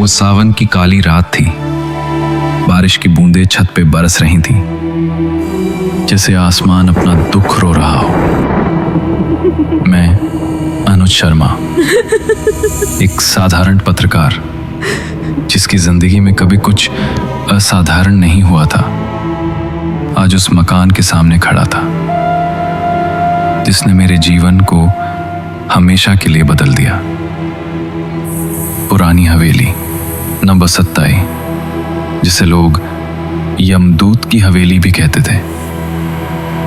वो सावन की काली रात थी। बारिश की बूंदें छत पे बरस रही थीं, जैसे आसमान अपना दुख रो रहा हो। मैं अनुज शर्मा, एक साधारण पत्रकार जिसकी जिंदगी में कभी कुछ असाधारण नहीं हुआ था, आज उस मकान के सामने खड़ा था जिसने मेरे जीवन को हमेशा के लिए बदल दिया। पुरानी हवेली नंबर 27, जिसे लोग यमदूत की हवेली भी कहते थे,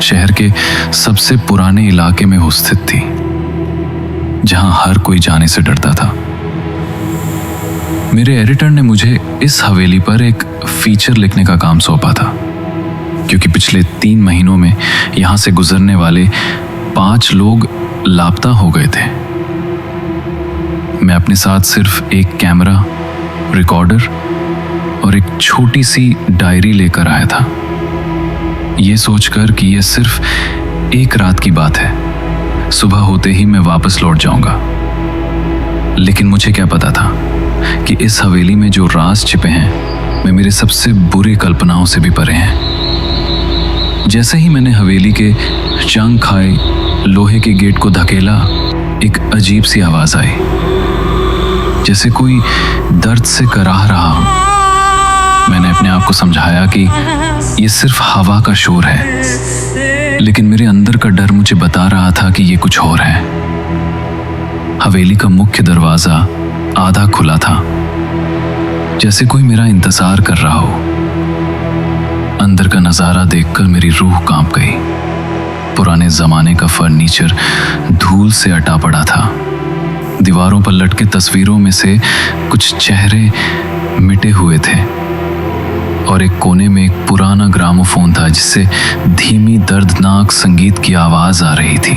शहर के सबसे पुराने इलाके में वो स्थित थी, जहां हर कोई जाने से डरता था। मेरे एडिटर ने मुझे इस हवेली पर एक फीचर लिखने का काम सौंपा था, क्योंकि पिछले 3 महीनों में यहां से गुजरने वाले 5 लोग लापता हो गए थे। मैं अपने साथ सिर्फ एक कैमरा, रिकॉर्डर और एक छोटी सी डायरी लेकर आया था, ये सोचकर कि यह सिर्फ एक रात की बात है, सुबह होते ही मैं वापस लौट जाऊंगा। लेकिन मुझे क्या पता था कि इस हवेली में जो राज छिपे हैं वे मेरे सबसे बुरी कल्पनाओं से भी परे हैं। जैसे ही मैंने हवेली के चंग खाए लोहे के गेट को धकेला, एक अजीब सी आवाज आई, जैसे कोई दर्द से कराह रहा हो। मैंने अपने आप को समझाया कि ये सिर्फ हवा का शोर है, लेकिन मेरे अंदर का डर मुझे बता रहा था कि ये कुछ और है। हवेली का मुख्य दरवाजा आधा खुला था, जैसे कोई मेरा इंतजार कर रहा हो। अंदर का नजारा देखकर मेरी रूह कांप गई। पुराने जमाने का फर्नीचर धूल से अटा पड़ा था। दीवारों पर लटके तस्वीरों में से कुछ चेहरे मिटे हुए थे और एक कोने में एक पुराना ग्रामोफोन था, जिससे धीमी दर्दनाक संगीत की आवाज आ रही थी।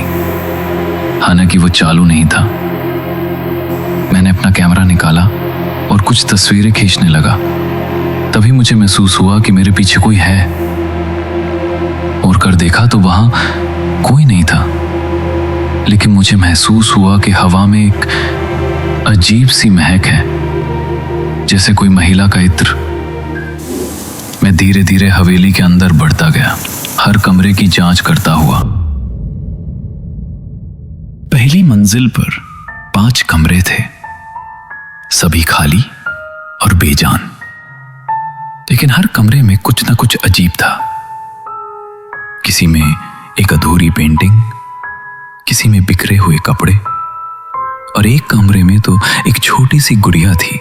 हालांकि वो चालू नहीं था। मैंने अपना कैमरा निकाला और कुछ तस्वीरें खींचने लगा। तभी मुझे महसूस हुआ कि मेरे पीछे कोई है, और कर देखा तो वहां कोई नहीं था। लेकिन मुझे महसूस हुआ कि हवा में एक अजीब सी महक है, जैसे कोई महिला का इत्र। मैं धीरे धीरे हवेली के अंदर बढ़ता गया, हर कमरे की जांच करता हुआ। पहली मंजिल पर 5 कमरे थे, सभी खाली और बेजान। लेकिन हर कमरे में कुछ ना कुछ अजीब था। किसी में एक अधूरी पेंटिंग, किसी में बिखरे हुए कपड़े, और एक कमरे में तो एक छोटी सी गुड़िया थी,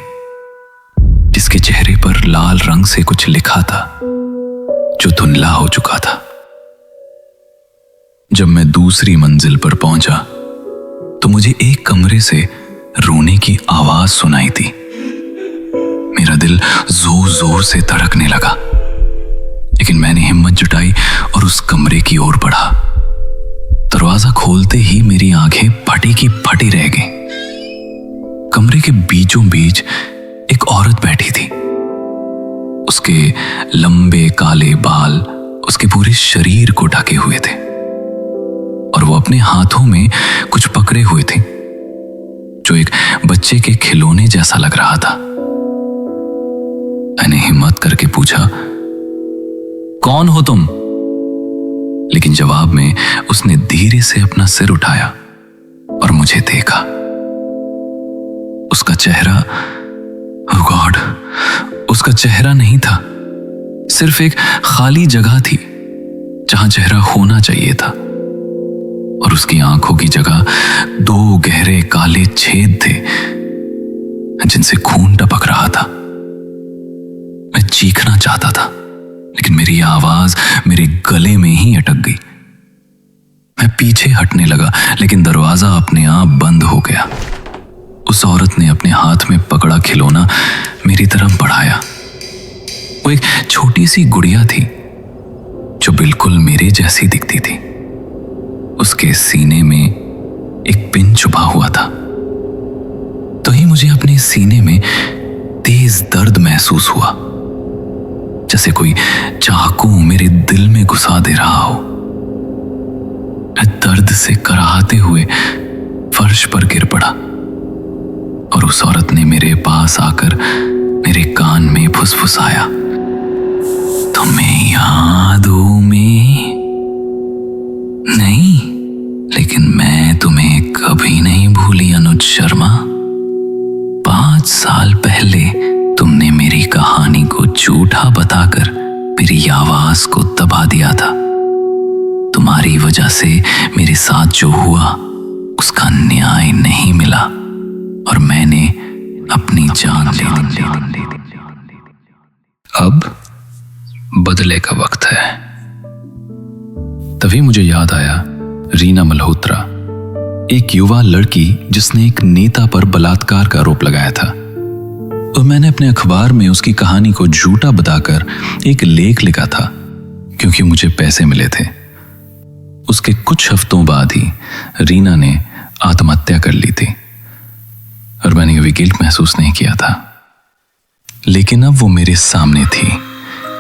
जिसके चेहरे पर लाल रंग से कुछ लिखा था, जो धुंधला हो चुका था। जब मैं दूसरी मंजिल पर पहुंचा तो मुझे एक कमरे से रोने की आवाज सुनाई दी। मेरा दिल जोर जोर से धड़कने लगा, लेकिन मैंने हिम्मत जुटाई और उस कमरे की ओर बढ़ा। दरवाजा खोलते ही मेरी आंखें फटी की फटी रह गईं। कमरे के बीचों बीच एक औरत बैठी थी। उसके लंबे काले बाल उसके पूरे शरीर को ढके हुए थे, और वो अपने हाथों में कुछ पकड़े हुए थे, जो एक बच्चे के खिलौने जैसा लग रहा था। मैंने हिम्मत करके पूछा, कौन हो तुम? लेकिन जवाब में उसने धीरे से अपना सिर उठाया और मुझे देखा। उसका चेहरा, ओह गॉड, उसका चेहरा नहीं था, सिर्फ एक खाली जगह थी जहां चेहरा होना चाहिए था। और उसकी आंखों की जगह 2 गहरे काले छेद थे, जिनसे खून टपक रहा था। मैं चीखना चाहता था, लेकिन मेरी आवाज मेरे गले में ही अटक गई। मैं पीछे हटने लगा, लेकिन दरवाजा अपने आप बंद हो गया। उस औरत ने अपने हाथ में पकड़ा खिलौना मेरी तरफ बढ़ाया। वो एक छोटी सी गुड़िया थी, जो बिल्कुल मेरे जैसी दिखती थी। उसके सीने में एक पिन छुपा हुआ था। तो ही मुझे अपने सीने में तेज दर्द महसूस हुआ, जैसे कोई चाकू मेरे दिल में घुसा दे रहा हो। मैं दर्द से कराहते हुए फर्श पर गिर पड़ा। और उस औरत ने मेरे पास आकर मेरे कान में फुसफुसाया, तुम्हें याद हूं मैं? नहीं, लेकिन मैं तुम्हें कभी नहीं भूली अनुज शर्मा। 5 साल पहले तुमने मेरी कहानी को झूठा बताकर मेरी आवाज को दबा दिया था। तुम्हारी वजह से मेरे साथ जो हुआ उसका न्याय नहीं मिला और मैंने अपनी जान ले दी। अब बदले का वक्त है। तभी मुझे याद आया रीना मल्होत्रा, एक युवा लड़की जिसने एक नेता पर बलात्कार का आरोप लगाया था, और मैंने अपने अखबार में उसकी कहानी को झूठा बताकर एक लेख लिखा था क्योंकि मुझे पैसे मिले थे। उसके कुछ हफ्तों बाद ही रीना ने आत्महत्या कर ली थी और मैंने कभी गिल्ट महसूस नहीं किया था। लेकिन अब वो मेरे सामने थी,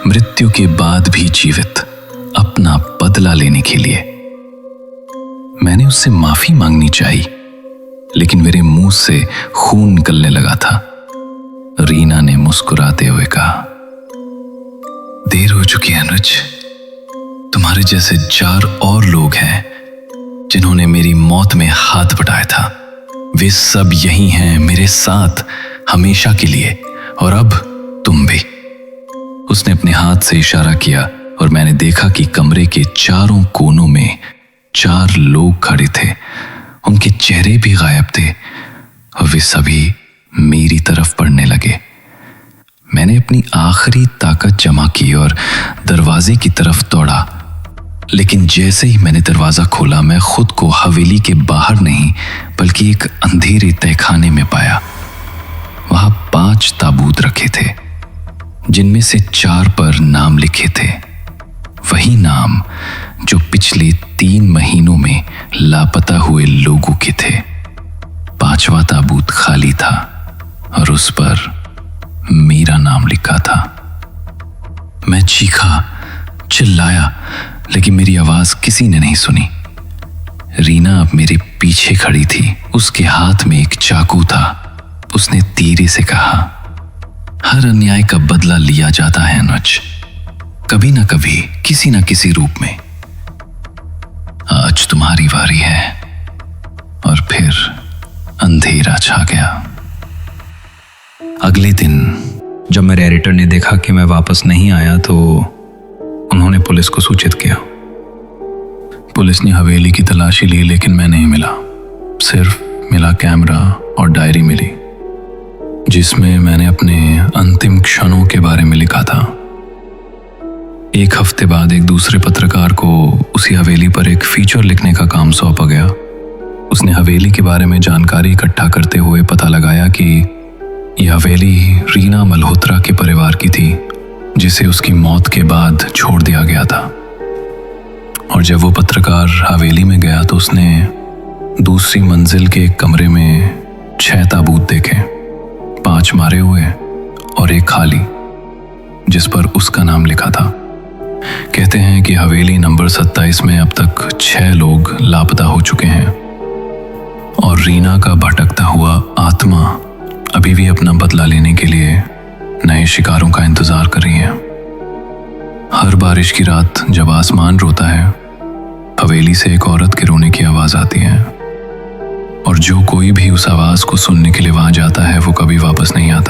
मृत्यु के बाद भी जीवित, अपना बदला लेने के लिए। मैंने उससे माफी मांगनी चाहिए, लेकिन मेरे मुंह से खून निकलने लगा था। रीना ने मुस्कुराते हुए कहा, देर हो चुकी है अनुज। तुम्हारे जैसे 4 और लोग हैं जिन्होंने मेरी मौत में हाथ बटाया था। वे सब यही हैं मेरे साथ हमेशा के लिए, और अब तुम भी। उसने अपने हाथ से इशारा किया और मैंने देखा कि कमरे के चारों कोनों में 4 लोग खड़े थे। उनके चेहरे भी गायब थे और वे सभी मेरी तरफ पड़ने लगे। मैंने अपनी आखिरी ताकत जमा की और दरवाजे की तरफ दौड़ा, लेकिन जैसे ही मैंने दरवाजा खोला मैं खुद को हवेली के बाहर नहीं बल्कि एक अंधेरे तहखाने में पाया। वहां 5 ताबूत रखे थे, जिनमें से 4 पर नाम लिखे थे, वही नाम जो पिछले 3 महीनों में लापता हुए लोगों के थे। 5वां ताबूत खाली था और उस पर मेरा नाम लिखा था। मैं चीखा, चिल्लाया, लेकिन मेरी आवाज किसी ने नहीं सुनी। रीना अब मेरे पीछे खड़ी थी, उसके हाथ में एक चाकू था। उसने धीरे से कहा, हर अन्याय का बदला लिया जाता है अनुज, कभी ना कभी, किसी ना किसी रूप में। आज तुम्हारी बारी है। और फिर अंधेरा छा गया। अगले दिन जब मेरे एडिटर ने देखा कि मैं वापस नहीं आया तो उन्होंने पुलिस को सूचित किया। पुलिस ने हवेली की तलाशी ली, लेकिन मैं नहीं मिला। सिर्फ मिला कैमरा और डायरी मिली, जिसमें मैंने अपने अंतिम क्षणों के बारे में लिखा था। 1 हफ्ते बाद एक दूसरे पत्रकार को उसी हवेली पर एक फीचर लिखने का काम सौंपा गया। उसने हवेली के बारे में जानकारी इकट्ठा करते हुए पता लगाया कि यह हवेली रीना मल्होत्रा के परिवार की थी, जिसे उसकी मौत के बाद छोड़ दिया गया था। और जब वो पत्रकार हवेली में गया तो उसने दूसरी मंजिल के एक कमरे में 6 ताबूत देखे, 5 मारे हुए और 1 खाली, जिस पर उसका नाम लिखा था। कहते हैं कि हवेली नंबर 27 में अब तक 6 लोग लापता हो चुके हैं और रीना का भटकता हुआ आत्मा अभी भी अपना बदला लेने के लिए नए शिकारों का इंतजार कर रही है। हर बारिश की रात जब आसमान रोता है, हवेली से एक औरत के रोने की आवाज आती है, और जो कोई भी उस आवाज को सुनने के लिए वहां जाता है वो कभी वापस नहीं आता।